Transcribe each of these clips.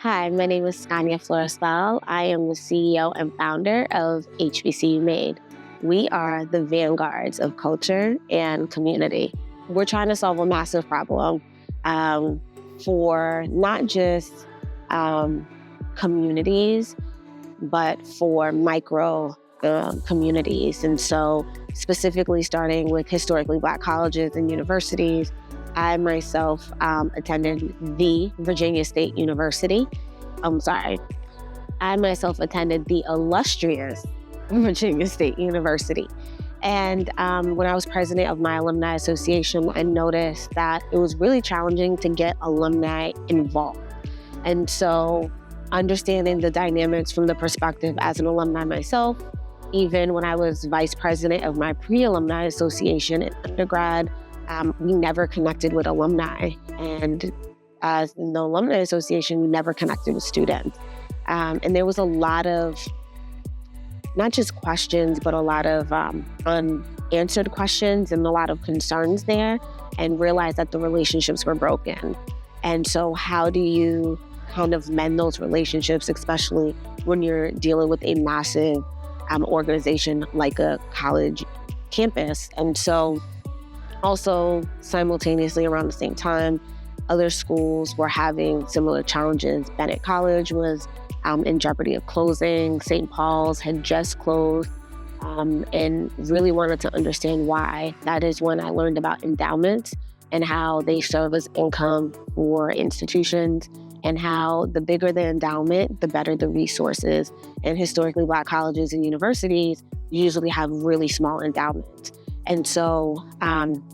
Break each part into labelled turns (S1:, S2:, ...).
S1: Hi, my name is Scania Florestal. I am the CEO and founder of HBCUMADE. We are the vanguards of culture and community. We're trying to solve a massive problem for not just communities, but for micro communities. And so specifically starting with historically Black colleges and universities, I myself attended the Virginia State University. I myself attended the illustrious Virginia State University. And when I was president of my alumni association, I noticed that it was really challenging to get alumni involved. And so understanding the dynamics from the perspective as an alumni myself, even when I was vice president of my pre-alumni association in undergrad, we never connected with alumni. And as in the alumni association, we never connected with students. And there was a lot of, not just questions, but a lot of unanswered questions and a lot of concerns there, and realized that the relationships were broken. And so how do you kind of mend those relationships, especially when you're dealing with a massive organization like a college campus? And so also simultaneously around the same time, other schools were having similar challenges. Bennett College was in jeopardy of closing. St. Paul's had just closed, and really wanted to understand why. That is when I learned about endowments and how they serve as income for institutions, and how the bigger the endowment, the better the resources. And historically Black colleges and universities usually have really small endowments. And so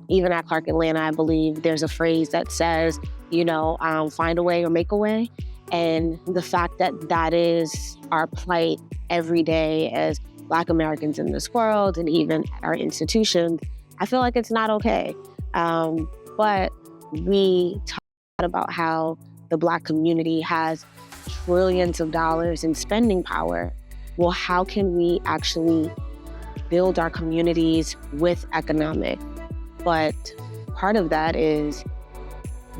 S1: even at Clark Atlanta, I believe there's a phrase that says, find a way or make a way. And the fact that that is our plight every day as Black Americans in this world and even at our institutions, I feel like it's not okay. But we talk about how the Black community has trillions of dollars in spending power. Well, how can we actually build our communities with economic? But part of that is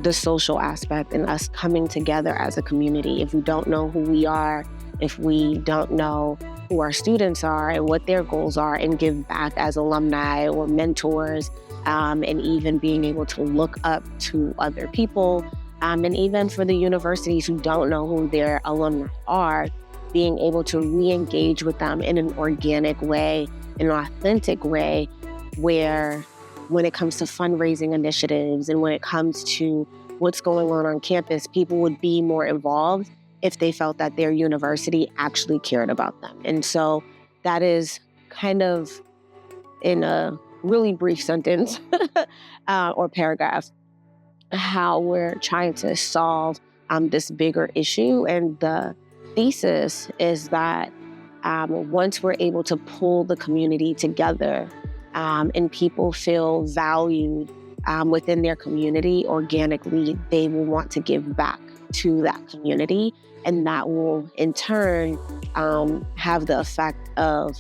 S1: the social aspect and us coming together as a community. If we don't know who we are, if we don't know who our students are and what their goals are, and give back as alumni or mentors, and even being able to look up to other people, and even for the universities who don't know who their alumni are, being able to re-engage with them in an organic way, in an authentic way, where when it comes to fundraising initiatives and when it comes to what's going on campus, people would be more involved if they felt that their university actually cared about them. And so that is kind of, in a really brief sentence or paragraph, how we're trying to solve this bigger issue. And the thesis is that once we're able to pull the community together and people feel valued within their community organically, they will want to give back to that community. And that will in turn have the effect of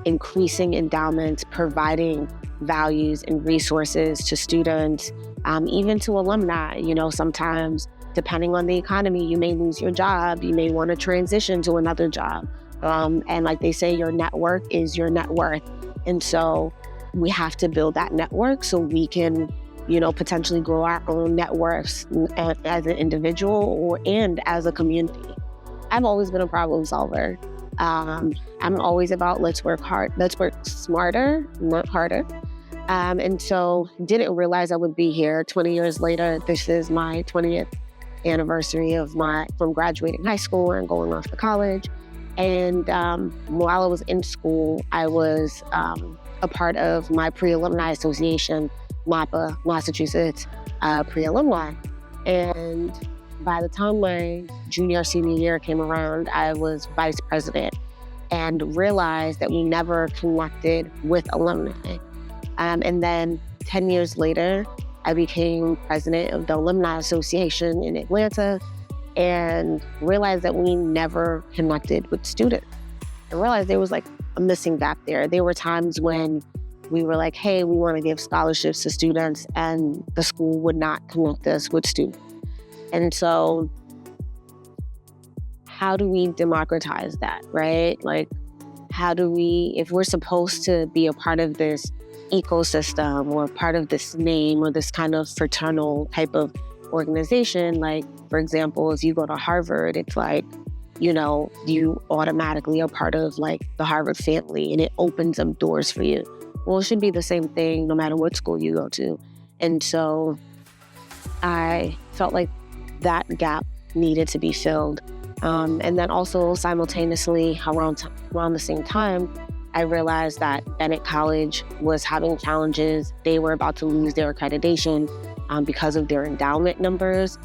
S1: increasing endowments, providing values and resources to students, even to alumni. Sometimes, depending on the economy, you may lose your job. You may want to transition to another job. And like they say, your network is your net worth. And so we have to build that network so we can, potentially grow our own net worths as an individual and as a community. I've always been a problem solver. I'm always about let's work smarter, not harder. And so didn't realize I would be here 20 years later. This is my 20th anniversary from graduating high school and going off to college. And while I was in school, I was a part of my pre-alumni association, MAPA, Massachusetts pre-alumni. And by the time my senior year came around, I was vice president and realized that we never connected with alumni. And then 10 years later, I became president of the Alumni Association in Atlanta and realized that we never connected with students. I realized there was like a missing gap there. There were times when we were like, hey, we want to give scholarships to students, and the school would not connect us with students. And so how do we democratize that, right? Like, how do we, if we're supposed to be a part of this ecosystem or part of this name or this kind of fraternal type of organization, like, for example, if you go to Harvard, it's like, you automatically are part of like the Harvard family and it opens up doors for you. Well, it should be the same thing no matter what school you go to. And so I felt like that gap needed to be filled. And then also simultaneously around the same time, I realized that Bennett College was having challenges. They were about to lose their accreditation because of their endowment numbers.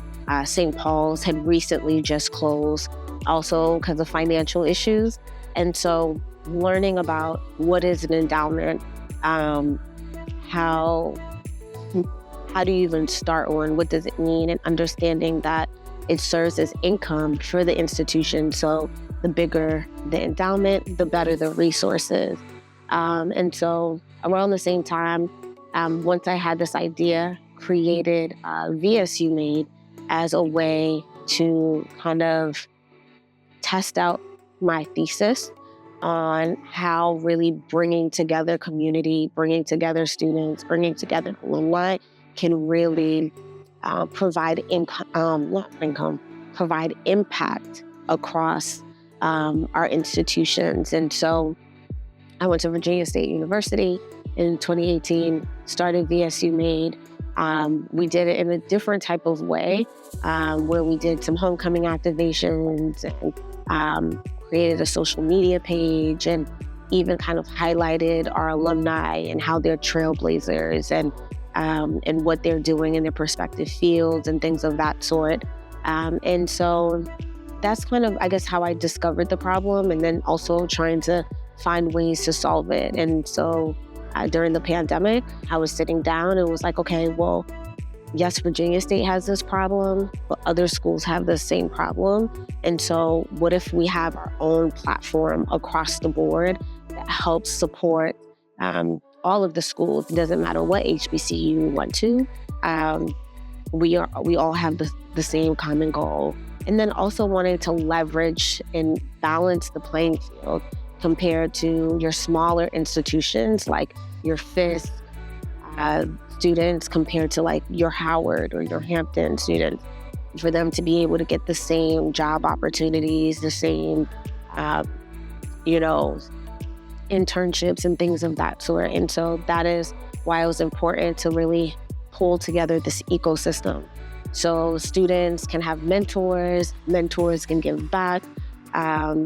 S1: St. Paul's had recently just closed, also because of financial issues. And so learning about what is an endowment, how do you even start one, what does it mean, and understanding that it serves as income for the institution. So the bigger the endowment, the better the resources. And so around the same time, once I had this idea, created VSUMADE as a way to kind of test out my thesis on how really bringing together community, bringing together students, bringing together alumni can really provide provide impact across our institutions. And so I went to Virginia State University in 2018, started VSUMADE. We did it in a different type of way, where we did some homecoming activations and created a social media page and even kind of highlighted our alumni and how they're trailblazers and what they're doing in their respective fields and things of that sort. And so that's kind of, I guess, how I discovered the problem, and then also trying to find ways to solve it. And so during the pandemic, I was sitting down and was like, okay, well, yes, Virginia State has this problem, but other schools have the same problem. And so what if we have our own platform across the board that helps support all of the schools? It doesn't matter what HBCU you went to. We all have the same common goal. And then also wanting to leverage and balance the playing field compared to your smaller institutions like your Fisk students compared to like your Howard or your Hampton students, for them to be able to get the same job opportunities, the same, internships and things of that sort. And so that is why it was important to really pull together this ecosystem. So students can have mentors can give back.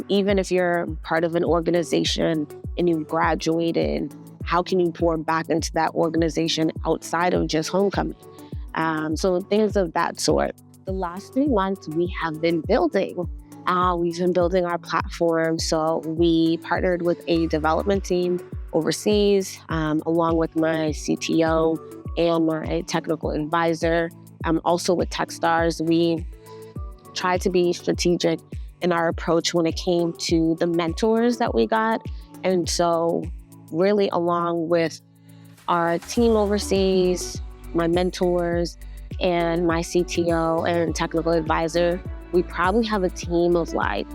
S1: Even if you're part of an organization and you've graduated, how can you pour back into that organization outside of just homecoming? So things of that sort. The last 3 months we have been building. We've been building our platform. So we partnered with a development team overseas, along with my CTO and my technical advisor. Also with Techstars, we tried to be strategic in our approach when it came to the mentors that we got. And so really along with our team overseas, my mentors, and my CTO and technical advisor, we probably have a team of like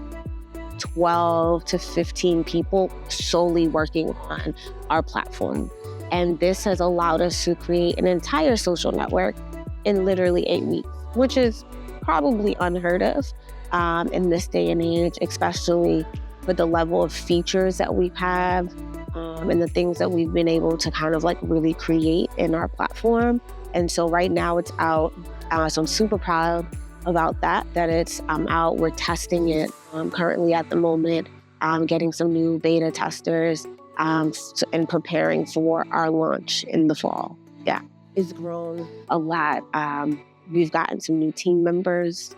S1: 12 to 15 people solely working on our platform. And this has allowed us to create an entire social network in literally 8 weeks, which is probably unheard of in this day and age, especially with the level of features that we have and the things that we've been able to kind of like really create in our platform. And so right now it's out. So I'm super proud about that it's out. We're testing it currently at the moment, getting some new beta testers and preparing for our launch in the fall. Yeah, it's grown a lot. We've gotten some new team members,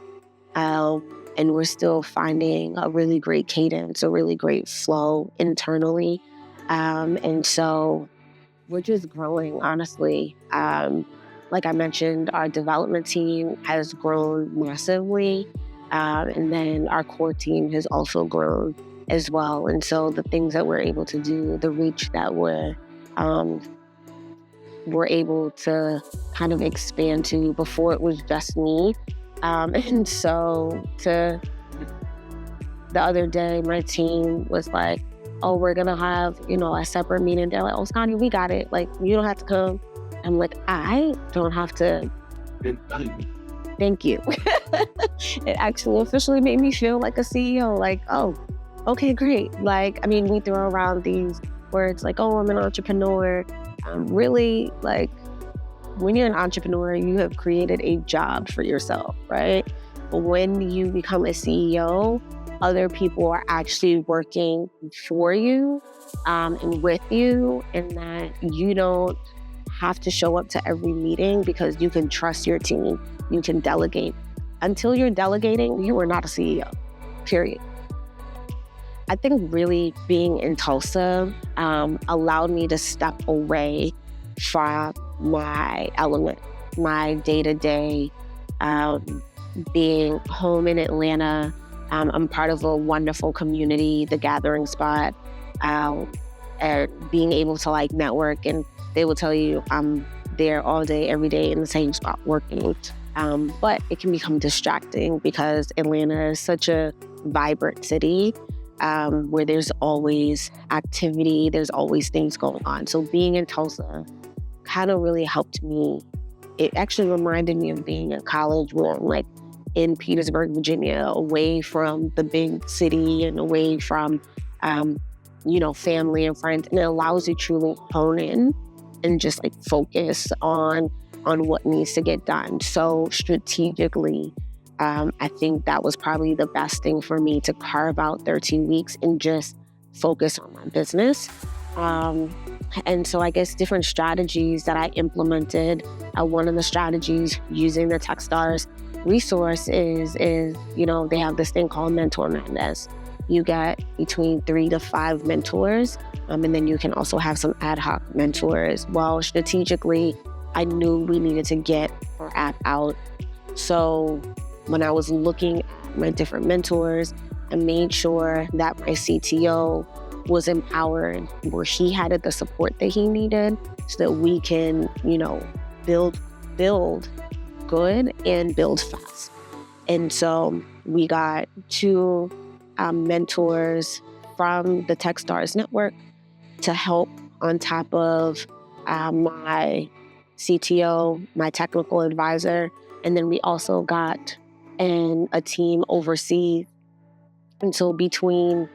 S1: and we're still finding a really great cadence, a really great flow internally. And so we're just growing, honestly. Like I mentioned, our development team has grown massively. And then our core team has also grown as well. And so the things that we're able to do, the reach that we're able to kind of expand to, before it was just me. And so to the other day, my team was like, oh, we're going to have, a separate meeting. They're like, oh, Scotty, we got it. Like, you don't have to come. I'm like, I don't have to. Thank you. It actually officially made me feel like a CEO. Like, oh, okay, great. Like, I mean, we throw around these words like, oh, I'm an entrepreneur. Really, like, when you're an entrepreneur, you have created a job for yourself, right? But when you become a CEO, other people are actually working for you and with you, and that you don't have to show up to every meeting because you can trust your team. You can delegate. Until you're delegating, you are not a CEO, period. I think really being in Tulsa allowed me to step away from my element, my day-to-day, being home in Atlanta. I'm part of a wonderful community, the Gathering Spot, and being able to like network, and they will tell you I'm there all day, every day in the same spot working. But it can become distracting because Atlanta is such a vibrant city where there's always activity, there's always things going on. So being in Tulsa kind of really helped me. It actually reminded me of being in college where I'm like in Petersburg, Virginia, away from the big city and away from, family and friends. And it allows you to truly hone in and just like focus on what needs to get done. So strategically, I think that was probably the best thing for me, to carve out 13 weeks and just focus on my business. And so I guess different strategies that I implemented, one of the strategies using the Techstars resource is, they have this thing called Mentor Madness. You get between 3 to 5 mentors, and then you can also have some ad hoc mentors. Well, strategically, I knew we needed to get our app out. So when I was looking at my different mentors, I made sure that my CTO was empowered, where he had the support that he needed so that we can, build good and build fast. And so we got 2 mentors from the Techstars network to help on top of my CTO, my technical advisor, and then we also got a team overseas. And so between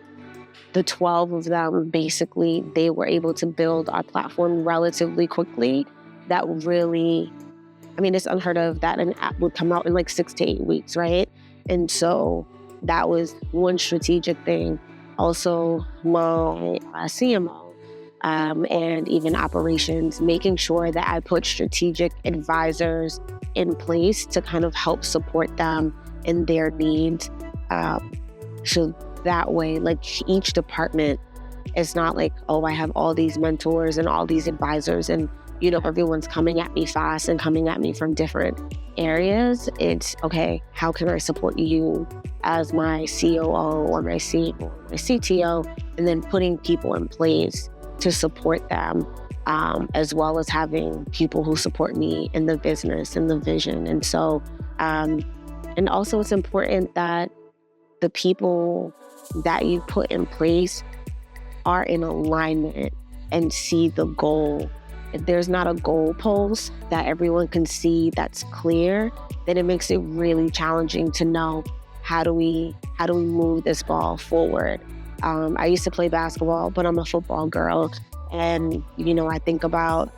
S1: the 12 of them, basically, they were able to build our platform relatively quickly. That really, it's unheard of that an app would come out in like 6 to 8 weeks, right? And so that was one strategic thing. Also, my CMO and even operations, making sure that I put strategic advisors in place to kind of help support them in their needs. So that way, like each department is not like, oh, I have all these mentors and all these advisors and, everyone's coming at me fast and coming at me from different areas. It's, okay, how can I support you as my COO or my CTO, and then putting people in place to support them, as well as having people who support me in the business and the vision. And so, and also it's important that the people that you put in place are in alignment and see the goal. If there's not a goal post that everyone can see that's clear, then it makes it really challenging to know how do we move this ball forward. I used to play basketball, but I'm a football girl. And, I think about,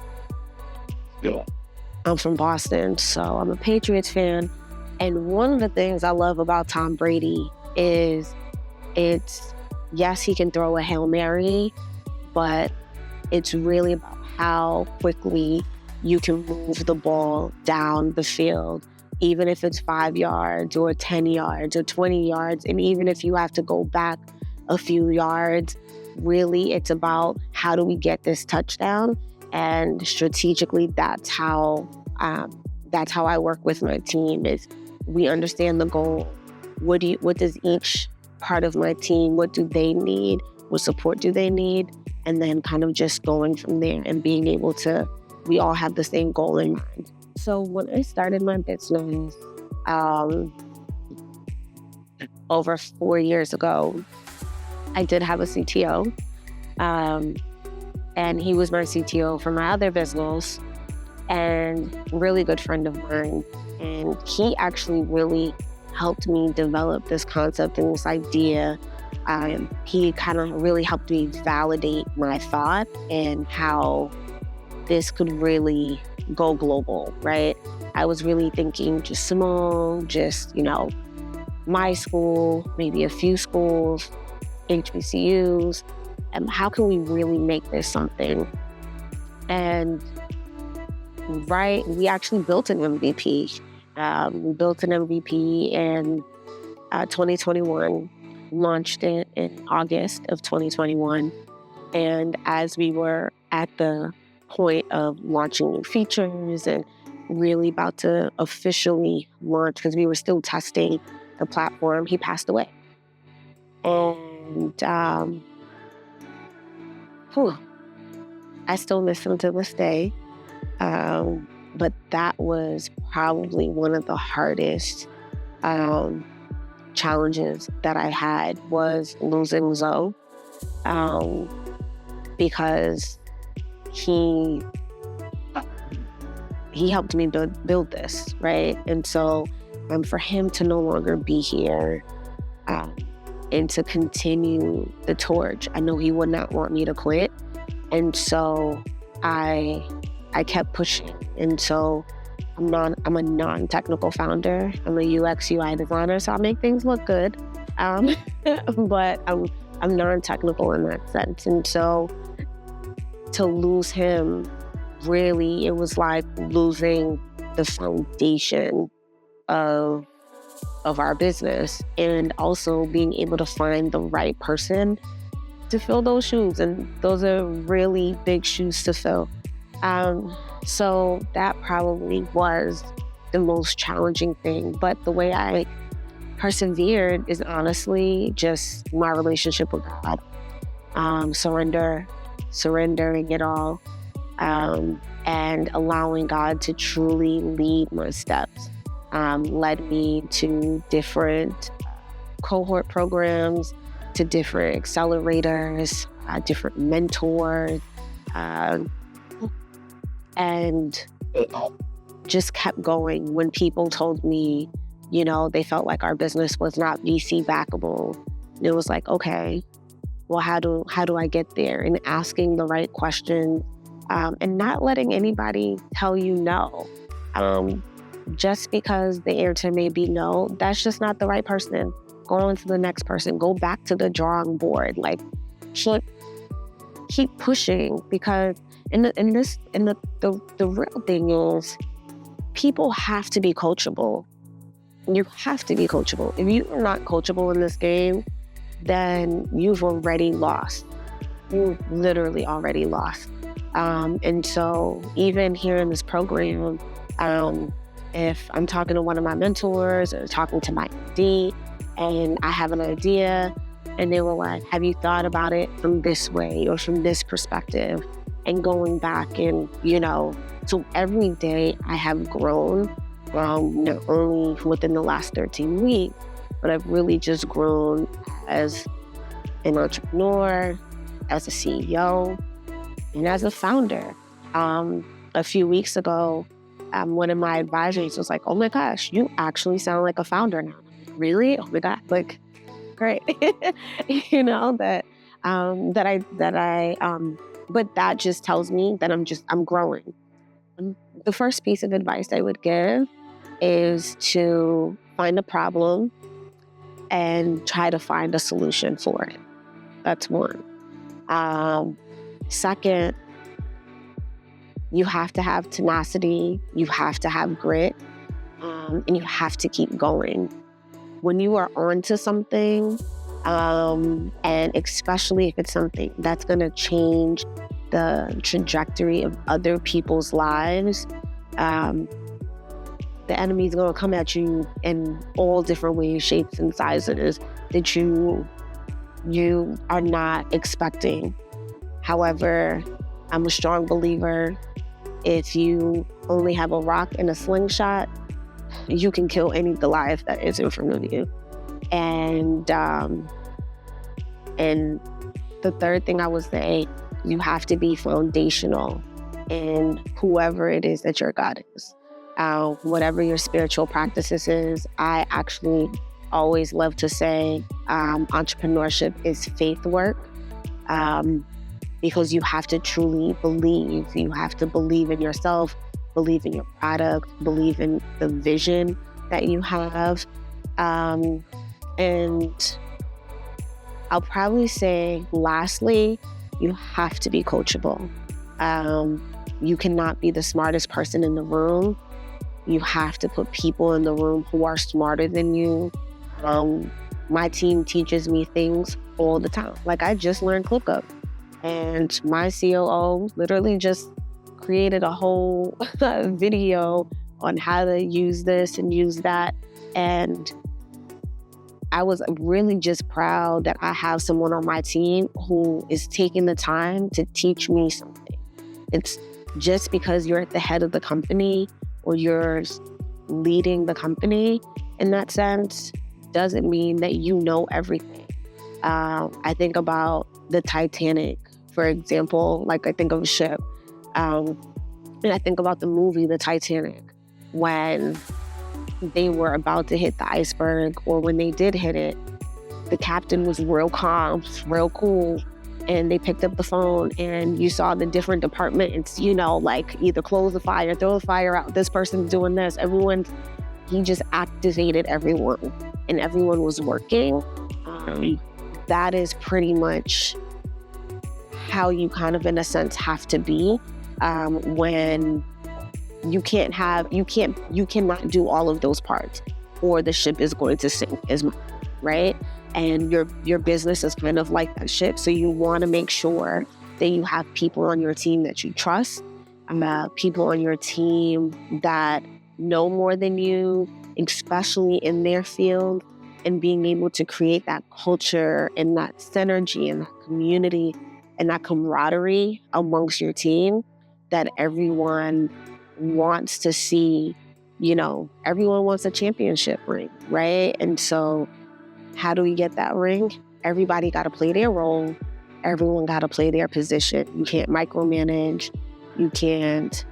S1: I'm from Boston, so I'm a Patriots fan. And one of the things I love about Tom Brady is yes, he can throw a Hail Mary, but it's really about how quickly you can move the ball down the field, even if it's 5 yards or 10 yards or 20 yards. And even if you have to go back a few yards, really it's about how do we get this touchdown? And strategically, that's how I work with my team. Is we understand the goal. What does each part of my team, what do they need? What support do they need? And then kind of just going from there and being able to, we all have the same goal in mind. So when I started my business, over 4 years ago, I did have a CTO. And he was my CTO for my other business and really good friend of mine. And he actually really helped me develop this concept and this idea. He kind of really helped me validate my thought and how this could really go global, right? I was really thinking just small, just, my school, maybe a few schools, HBCUs, and how can we really make this something? And we actually built an MVP. We built an MVP in 2021, launched it in August of 2021. And as we were at the point of launching new features and really about to officially launch, because we were still testing the platform, he passed away. And I still miss him to this day. But that was probably one of the hardest challenges that I had, was losing Zoe, because he helped me build this, right? And so for him to no longer be here and to continue the torch, I know he would not want me to quit. And so I kept pushing. And so I'm a non-technical founder. I'm a UX UI designer, so I make things look good. But I'm non-technical in that sense. And so to lose him, really, it was like losing the foundation of our business, and also being able to find the right person to fill those shoes. And those are really big shoes to fill. So that probably was the most challenging thing. But the way I persevered is honestly just my relationship with God. Surrendering it all, and allowing God to truly lead my steps. Led me to different cohort programs, to different accelerators, different mentors, and just kept going. When people told me, they felt like our business was not VC backable, it was like, okay, well, how do I get there? And asking the right questions, and not letting anybody tell you no. Just because the answer may be no, that's just not the right person. Go on to the next person. Go back to the drawing board. Like, keep pushing, because the real thing is, people have to be coachable. You have to be coachable. If you are not coachable in this game, then you've already lost. You've literally already lost. And so even here in this program, if I'm talking to one of my mentors or talking to my MD and I have an idea and they were like, have you thought about it from this way or from this perspective? And going back and, so every day I have grown, not only within the last 13 weeks, but I've really just grown as an entrepreneur, as a CEO, and as a founder. A few weeks ago, one of my advisors was like, oh my gosh, you actually sound like a founder now. Really? Oh my God, like, great. But that just tells me that I'm growing. The first piece of advice I would give is to find a problem and try to find a solution for it. That's one. Second, you have to have tenacity, you have to have grit, and you have to keep going. When you are onto something, and especially if it's something that's going to change the trajectory of other people's lives, the enemy's going to come at you in all different ways, shapes, and sizes that you are not expecting. However, I'm a strong believer, if you only have a rock and a slingshot, you can kill any Goliath that is in front of you. And the third thing I would say, you have to be foundational in whoever it is that your God is. Whatever your spiritual practices is, I actually always love to say entrepreneurship is faith work, because you have to truly believe. You have to believe in yourself, believe in your product, believe in the vision that you have. And I'll probably say, lastly, you have to be coachable. You cannot be the smartest person in the room. You have to put people in the room who are smarter than you. My team teaches me things all the time. Like, I just learned ClickUp, and my COO literally just created a whole video on how to use this and use that. And I was really just proud that I have someone on my team who is taking the time to teach me something. It's just because you're at the head of the company or you're leading the company in that sense doesn't mean that you know everything. I think about the Titanic, for example. Like, I think of a ship. And I think about the movie, The Titanic, when they were about to hit the iceberg, or when they did hit it, the captain was real calm, real cool, and they picked up the phone and you saw the different departments, like either close the fire, throw the fire out, this person's doing this, he just activated everyone and everyone was working. That is pretty much how you kind of, in a sense, have to be when you cannot do all of those parts, or the ship is going to sink, right? And your business is kind of like that ship. So you want to make sure that you have people on your team that you trust, people on your team that know more than you, especially in their field, and being able to create that culture and that synergy and that community and that camaraderie amongst your team that everyone wants to see. Everyone wants a championship ring, right? And so how do we get that ring? Everybody got to play their role. Everyone got to play their position. You can't micromanage. You can't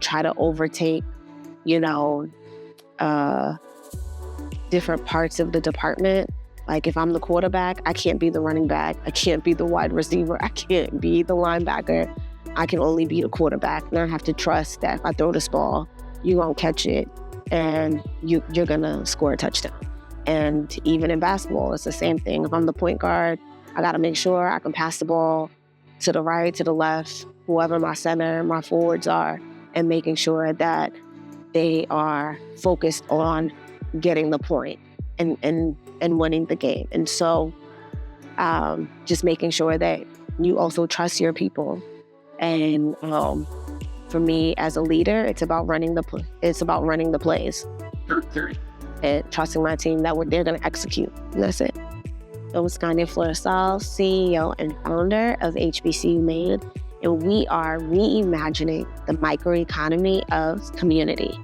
S1: try to overtake, different parts of the department. Like, if I'm the quarterback, I can't be the running back. I can't be the wide receiver. I can't be the linebacker. I can only be the quarterback. And I have to trust that if I throw this ball, you're going to catch it and you're going to score a touchdown. And even in basketball, it's the same thing. If I'm the point guard, I got to make sure I can pass the ball to the right, to the left, whoever my center, my forwards are, and making sure that they are focused on getting the point and winning the game. And so just making sure that you also trust your people. And for me as a leader, it's about running the plays. And trusting my team that they're going to execute. And that's it. I'm Scania Floresal, CEO and founder of HBCUMADE, and we are reimagining the microeconomy of community.